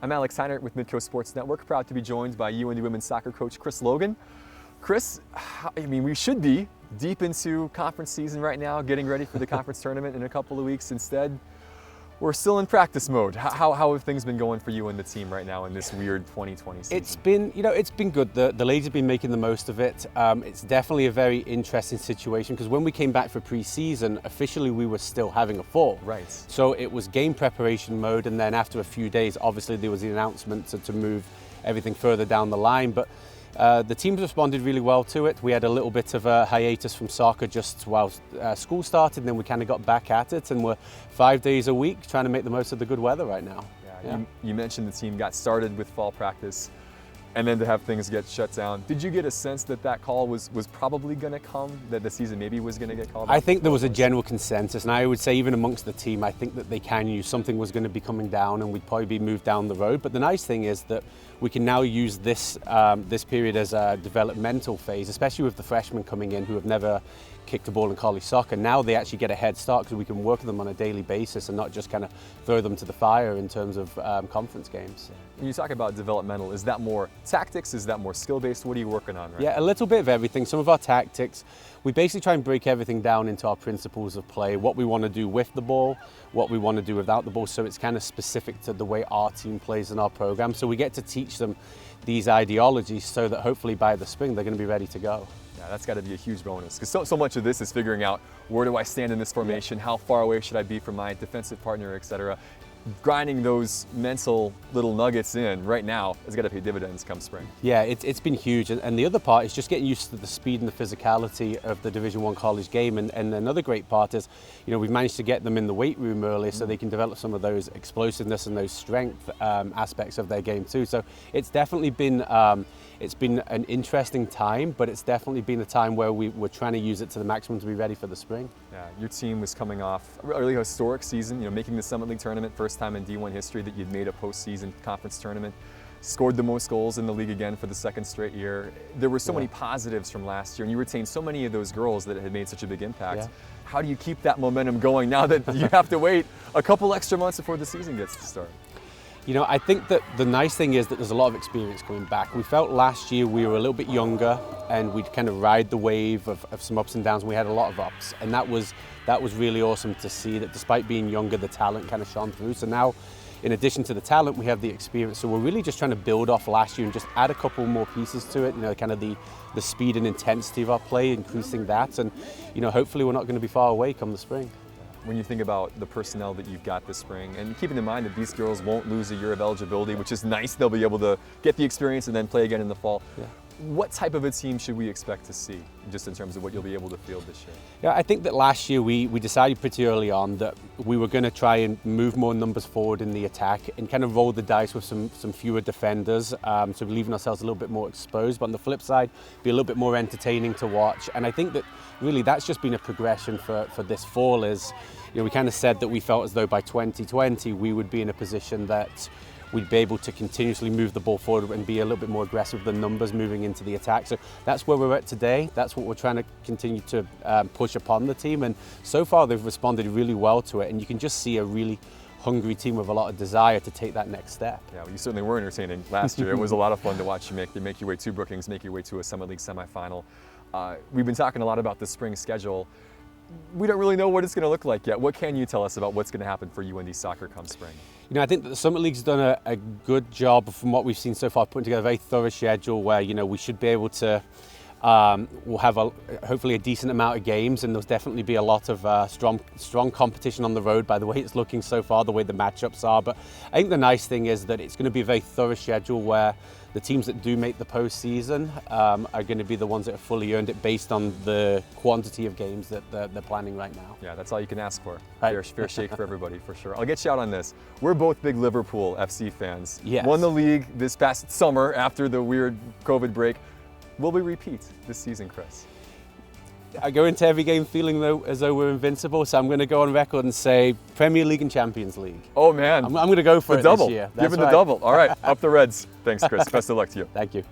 I'm Alex Heinert with Midco Sports Network, proud to be joined by UND women's soccer coach Chris Logan. Chris, we should be deep into conference season right now, getting ready for the conference tournament in a couple of weeks. Instead, we're still in practice mode. How have things been going for you and the team right now in this weird 2020 season? It's been good. The ladies have been making the most of it. It's definitely a very interesting situation because when we came back for pre-season, officially we were still having a fall. Right. So it was game preparation mode, and then after a few days, obviously there was the announcement to move everything further down the line. But the teams responded really well to it. We had a little bit of a hiatus from soccer just while school started, and then we kind of got back at it, and we're 5 days a week trying to make the most of the good weather right now. Yeah. You mentioned the team got started with fall practice, and then to have things get shut down. Did you get a sense that call was probably going to come, that the season maybe was going to get called? I think there was a general consensus, and I would say even amongst the team, I think that they kind of knew something was going to be coming down and we'd probably be moved down the road. But the nice thing is that we can now use this period as a developmental phase, especially with the freshmen coming in who have never kicked a ball in college soccer. Now they actually get a head start because we can work with them on a daily basis and not just kind of throw them to the fire in terms of conference games. When you talk about developmental, is that more tactics? Is that more skill-based? What are you working on right now? Yeah, a little bit of everything. Some of our tactics, we basically try and break everything down into our principles of play, what we want to do with the ball, what we want to do without the ball, so it's kind of specific to the way our team plays in our program. So we get to teach them these ideologies so that hopefully by the spring they're going to be ready to go. Yeah, that's got to be a huge bonus because so much of this is figuring out where do I stand in this formation, how far away should I be from my defensive partner, etc. Grinding those mental little nuggets in right now has got to pay dividends come spring. Yeah, it's been huge, and the other part is just getting used to the speed and the physicality of the Division I college game, and another great part is, we've managed to get them in the weight room early so they can develop some of those explosiveness and those strength aspects of their game too. So it's definitely been an interesting time, but it's definitely been a time where we're trying to use it to the maximum to be ready for the spring. Yeah, your team was coming off a really historic season, making the Summit League tournament, first time in D1 history that you'd made a postseason conference tournament, scored the most goals in the league again for the second straight year. There were so many positives from last year, and you retained so many of those girls that had made such a big impact. Yeah. How do you keep that momentum going now that you have to wait a couple extra months before the season gets to start? I think that the nice thing is that there's a lot of experience coming back. We felt last year we were a little bit younger and we'd kind of ride the wave of some ups and downs, and we had a lot of ups. And that was really awesome to see that despite being younger, the talent kind of shone through. So now, in addition to the talent, we have the experience. So we're really just trying to build off last year and just add a couple more pieces to it, kind of the speed and intensity of our play, increasing that. And, hopefully we're not going to be far away come the spring. When you think about the personnel that you've got this spring, and keeping in mind that these girls won't lose a year of eligibility, which is nice, they'll be able to get the experience and then play again in the fall. Yeah. What type of a team should we expect to see, just in terms of what you'll be able to field this year? Yeah, I think that last year we decided pretty early on that we were going to try and move more numbers forward in the attack and kind of roll the dice with some fewer defenders, so we're leaving ourselves a little bit more exposed, but on the flip side, be a little bit more entertaining to watch. And I think that really that's just been a progression for this fall. Is we kind of said that we felt as though by 2020 we would be in a position that we'd be able to continuously move the ball forward and be a little bit more aggressive with the numbers moving into the attack. So that's where we're at today. That's what we're trying to continue to push upon the team. And so far they've responded really well to it. And you can just see a really hungry team with a lot of desire to take that next step. Yeah, well, you certainly were entertaining last year. It was a lot of fun to watch you make your way to Brookings, make your way to a Summit League semifinal. We've been talking a lot about the spring schedule. We don't really know what it's going to look like yet. What can you tell us about what's going to happen for UND soccer come spring? I think that the Summit League's done a good job from what we've seen so far, putting together a very thorough schedule where, we should be able to, we'll have hopefully a decent amount of games, and there'll definitely be a lot of strong competition on the road by the way it's looking so far, the way the matchups are. But I think the nice thing is that it's going to be a very thorough schedule where the teams that do make the postseason are going to be the ones that have fully earned it based on the quantity of games that they're planning right now. Yeah, that's all you can ask for. Right. Fair shake for everybody, for sure. I'll get you out on this. We're both big Liverpool FC fans. Yes. Won the league this past summer after the weird COVID break. Will we repeat this season, Chris? I go into every game feeling as though we're invincible, so I'm going to go on record and say Premier League and Champions League. Oh man, I'm going to go for the it double. This year. Give it the double. All right, up the Reds. Thanks, Chris. Best of luck to you. Thank you.